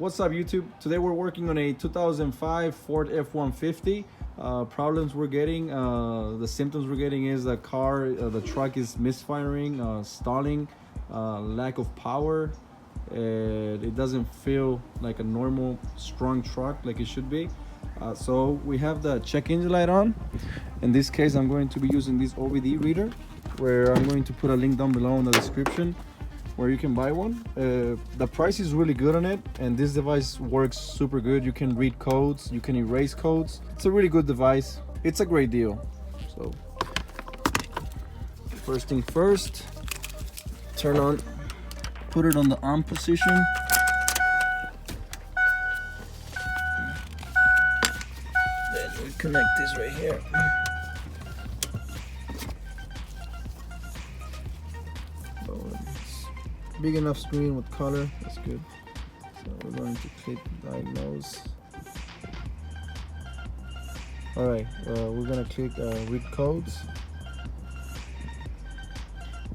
What's up, YouTube? Today we're working on a 2005 Ford F-150. Problems we're getting, the symptoms we're getting is the truck is misfiring, stalling, lack of power. It doesn't feel like a normal strong truck like it should be. So we have the check engine light on. In this case, I'm going to be using this OBD reader, where I'm going to put a link down below in the description where you can buy one. The price is really good on it, and this device works super good. You can read codes, you can erase codes. It's a really good device. It's a great deal. So first thing first, put it on the on position. Then we connect this right here. Big enough screen with color, that's good. So we're going to click diagnose. Alright, we're gonna click read codes.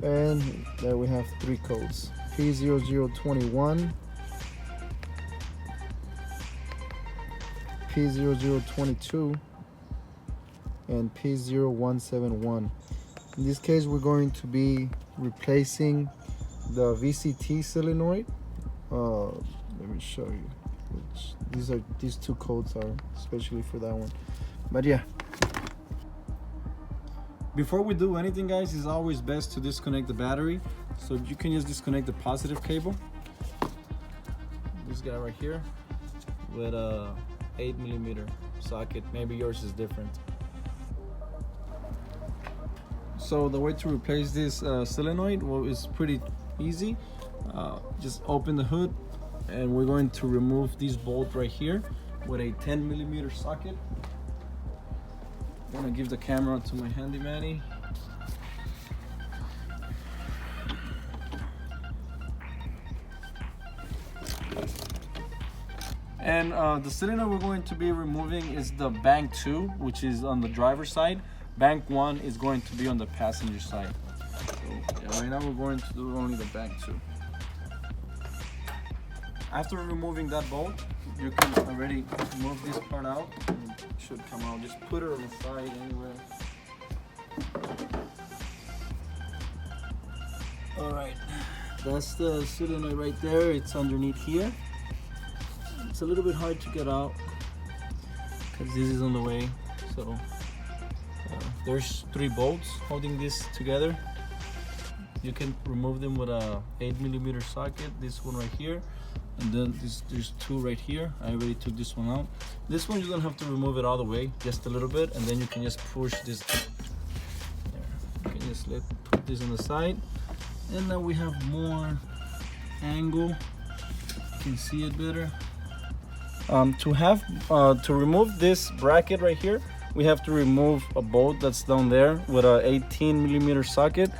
And there we have 3 codes. P0021, P0022, and P0171. In this case, we're going to be replacing the VCT Solenoid. Let me show you which these 2 codes are especially for that one. But yeah, before we do anything, guys, it's always best to disconnect the battery. So you can just disconnect the positive cable, this guy right here, with a 8mm socket. Maybe yours is different. So the way to replace this solenoid, well, is pretty easy. Just open the hood, and we're going to remove this bolt right here with a 10mm socket. I'm gonna give the camera to my handyman. And the cylinder we're going to be removing is the bank 2, which is on the driver's side. Bank 1 is going to be on the passenger side. So yeah, right now we're going to do only the bank 2. After removing that bolt, you can already move this part out. It should come out. Just put it on the side anywhere. Alright, that's the solenoid right there. It's underneath here. It's a little bit hard to get out because this is on the way. So there's 3 bolts holding this together. You can remove them with a 8mm socket, this one right here, and then there's 2 right here. I already took this one out. This one you don't have to remove it all the way, just a little bit, and then you can just push this there. You can just put this on the side, and now we have more angle. You can see it better. To remove this bracket right here, we have to remove a bolt that's down there with a 18mm socket.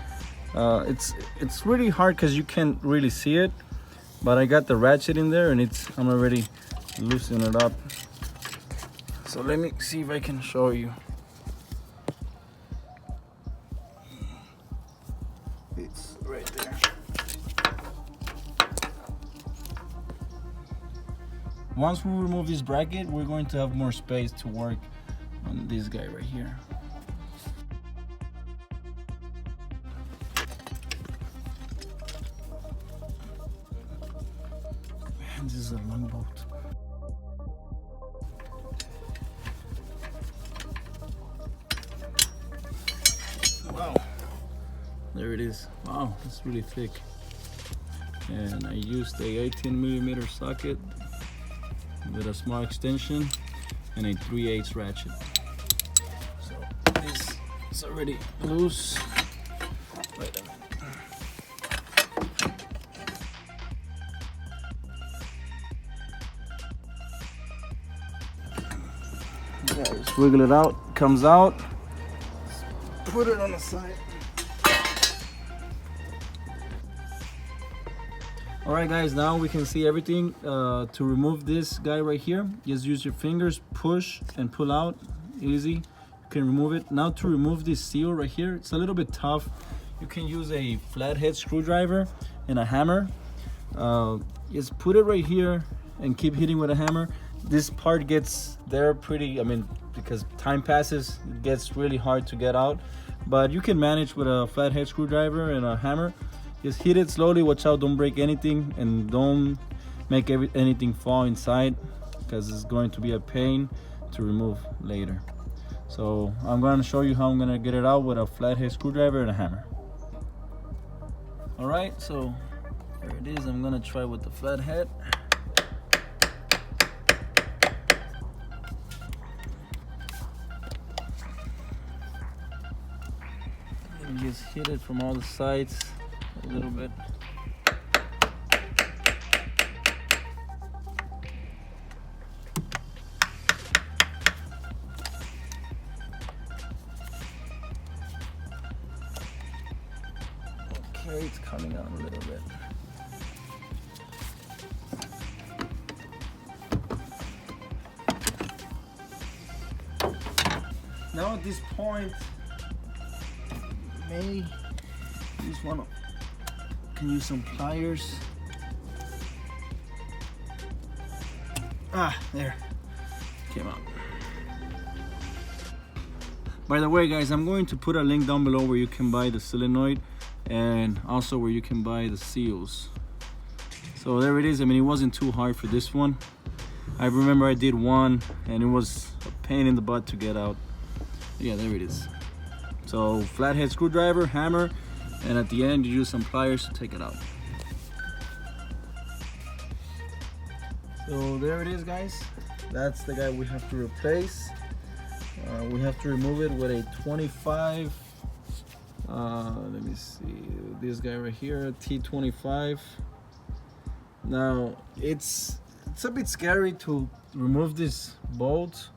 It's really hard because you can't really see it, but I got the ratchet in there, and I'm already loosening it up. So let me see if I can show you. It's right there. Once we remove this bracket, we're going to have more space to work on this guy right here. Man, this is a long bolt. Wow, there it is. Wow, it's really thick. And I used a 18mm socket with a small extension and a 3/8 ratchet. So this is already loose. Wait a minute. Yeah, just wiggle it out, comes out. Put it on the side. Alright guys, now we can see everything. To remove this guy right here, just use your fingers, push and pull out, easy. You can remove it. Now to remove this seal right here, it's a little bit tough. You can use a flathead screwdriver and a hammer. Just put it right here and keep hitting with a hammer, this part gets there pretty, I mean, because time passes, it gets really hard to get out. But you can manage with a flathead screwdriver and a hammer. Just hit it slowly, watch out, don't break anything, and don't make anything fall inside, because it's going to be a pain to remove later. So I'm going to show you how I'm going to get it out with a flathead screwdriver and a hammer. All right, so there it is. I'm going to try with the flathead. And just hit it from all the sides a little bit. Okay, it's coming out a little bit. Now at this point, may use can use some pliers. There, came out. By the way, guys, I'm going to put a link down below where you can buy the solenoid and also where you can buy the seals. So there it is. I mean, it wasn't too hard for this one. I remember I did one and it was a pain in the butt to get out. Yeah, there it is. So flathead screwdriver, hammer, and at the end you use some pliers to take it out. So there it is, guys. That's the guy we have to replace. We have to remove it with a 25. Let me see, this guy right here, T25. Now it's a bit scary to remove this bolt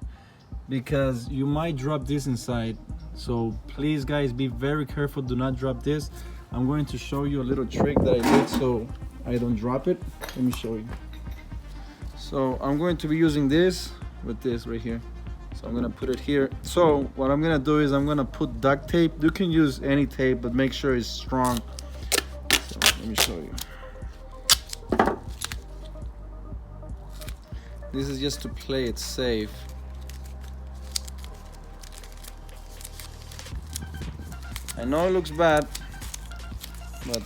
because you might drop this inside. So please, guys, be very careful. Do not drop this. I'm going to show you a little trick that I did so I don't drop it. Let me show you. So I'm going to be using this with this right here. So I'm gonna put it here. So what I'm gonna do is I'm gonna put duct tape. You can use any tape, but make sure it's strong. So let me show you. This is just to play it safe. I know it looks bad, but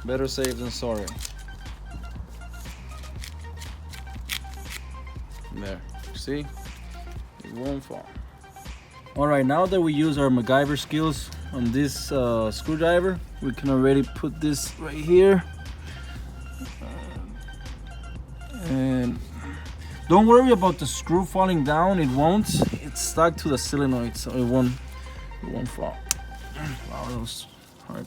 better safe than sorry. There, see? It won't fall. All right, now that we use our MacGyver skills on this screwdriver, we can already put this right here. And don't worry about the screw falling down. It won't. It's stuck to the solenoid, so it won't fall. Wow, that was hard.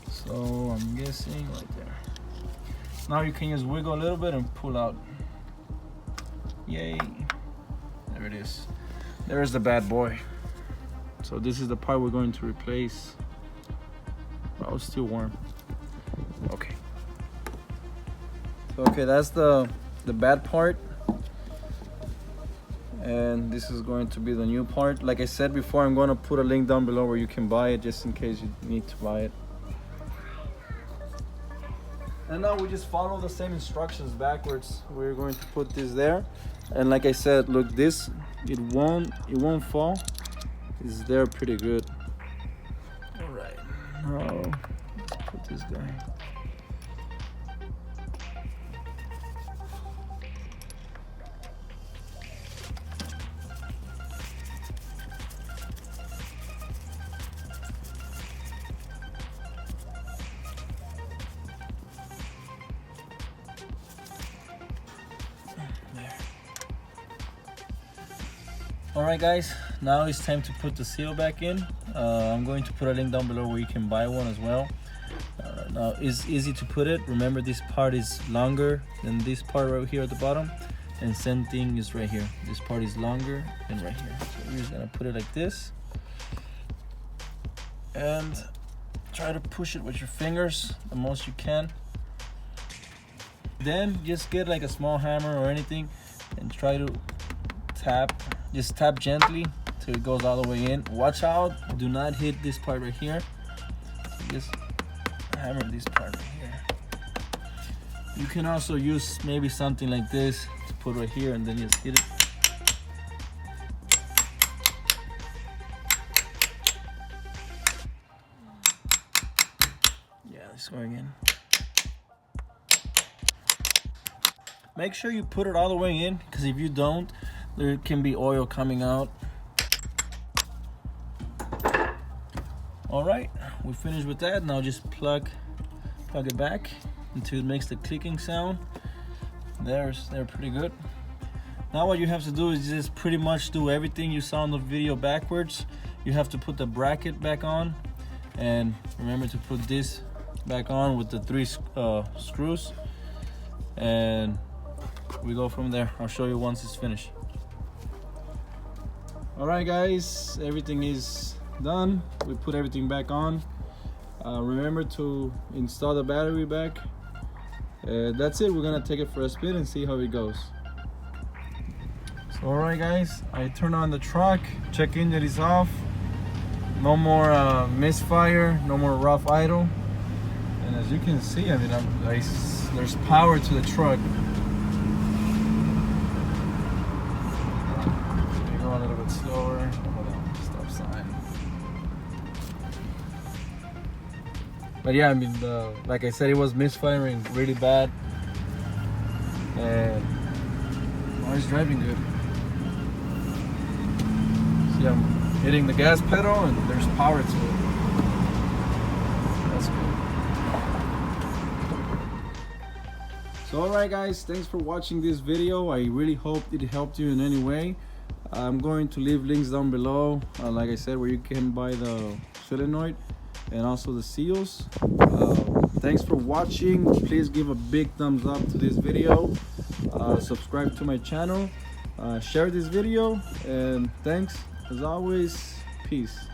So I'm guessing right there. Now you can just wiggle a little bit and pull out. Yay. There it is. There's the bad boy. So this is the part we're going to replace. Oh, it's still warm. Okay. Okay, that's the bad part. And this is going to be the new part. Like I said before, I'm going to put a link down below where you can buy it just in case you need to buy it. And now we just follow the same instructions backwards. We're going to put this there. And like I said, look, this, it won't fall. It's there pretty good. All right, now let's put this guy. Alright guys, now it's time to put the seal back in. I'm going to put a link down below where you can buy one as well. Now it's easy to put it. Remember, this part is longer than this part right here at the bottom, and same thing is right here. This part is longer than right here. So we're just gonna put it like this and try to push it with your fingers the most you can. Then just get like a small hammer or anything and try to tap. Just tap gently so it goes all the way in. Watch out, do not hit this part right here. Just hammer this part right here. You can also use maybe something like this to put right here and then just hit it. Yeah, it's going in. Make sure you put it all the way in, because if you don't, there can be oil coming out. All right, we finished with that. Now just plug it back until it makes the clicking sound. They're pretty good. Now what you have to do is just pretty much do everything you saw in the video backwards. You have to put the bracket back on, and remember to put this back on with the 3 screws, and we go from there. I'll show you once it's finished. All right guys, everything is done. We put everything back on. Remember to install the battery back. That's it. We're gonna take it for a spin and see how it goes. So all right guys, I turn on the truck, check engine is off, no more misfire, no more rough idle, and as you can see, I mean, there's power to the truck. Go a little bit slower. Hold on, stop sign. But yeah, I mean, like I said, it was misfiring really bad, and it's driving good. See, I'm hitting the gas pedal, and there's power to it. That's good. So, all right, guys, thanks for watching this video. I really hope it helped you in any way. I'm going to leave links down below, like I said, where you can buy the solenoid and also the seals. Thanks for watching. Please give a big thumbs up to this video, subscribe to my channel, share this video, and thanks as always. Peace.